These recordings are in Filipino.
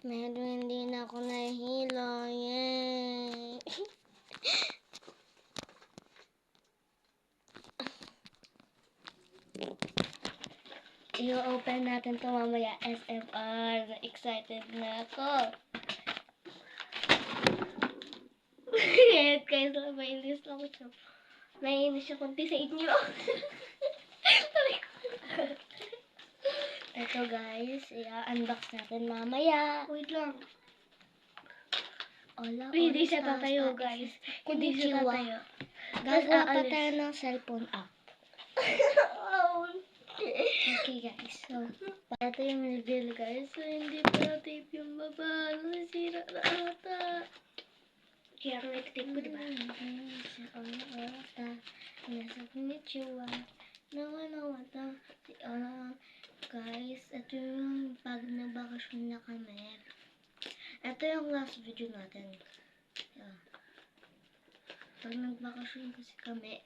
Medyo hindi na ako nahihilo. Yay! I-open natin to mamaya. SMR. Excited na ako. Ngayon guys, mainis lang ako. Naiinis siya konti sa inyo. Ito guys, i-unbox natin mamaya. Wait lang. Hola, Hindi siya tatayo, guys. Hindi siya tatayo. Gagawa pa aalis. tayo ng cellphone app. Okay guys, so ito yung reveal guys. So, hindi pa tape yung baba. Nasira na ata. Kaya nga itape ko, diba? Guys, ito yung pag nagbakasyon na kami. Ito yung last video natin. Pag nagbakasyon kasi kami,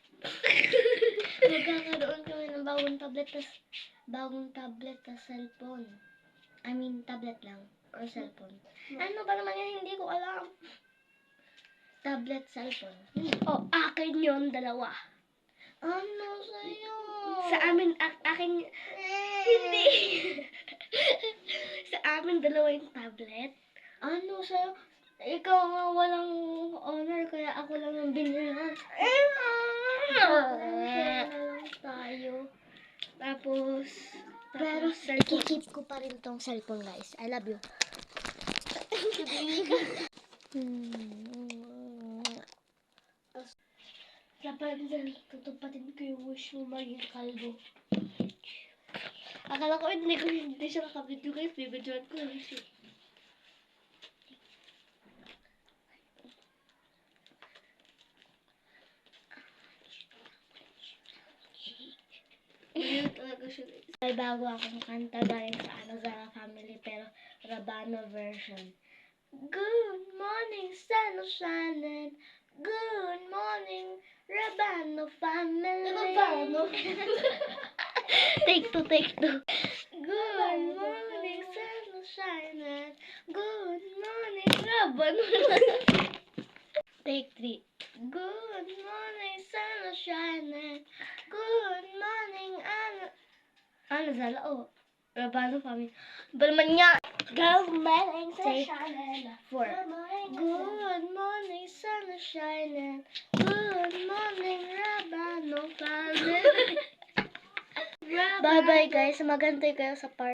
magkakaroon kami ng bagong tablet tas cellphone. I mean, tablet lang. Or cellphone. Ano ba naman yan? Hindi ko alam. Tablet, cellphone. Oh, akin yun, dalawa. Ano sa'yo? Sa amin, akin, hindi. Sa amin, dalawa yung tablet. Ano sa'yo? Ikaw nga walang honor, kaya ako lang ang binila. Share na lang tayo. Tapos Pero cellphone. ikikip ko pa rin tong cellphone guys. I love you. Rapunzel, tutupatin ko yung wish mo maging kalbo. Akala ko hindi siya nakabidyo guys. Bibidyoan ko lang siya. Ayun talaga siya guys. May bago akong kanta galing sa Zara Family pero Rabano version. Good morning, sunshine. Good morning, Rabano Family. Rabano? Take two. Good morning, sunshine. Good morning, Rabano. Take three. Good morning, sunshine. Good morning, Zala? Oh, Rabano Family. Ba naman niya? Good morning, Take sunshine. four. Good morning, sunshine. Good morning, Rabano Family. Bye-bye guys. Magantay kayo sa part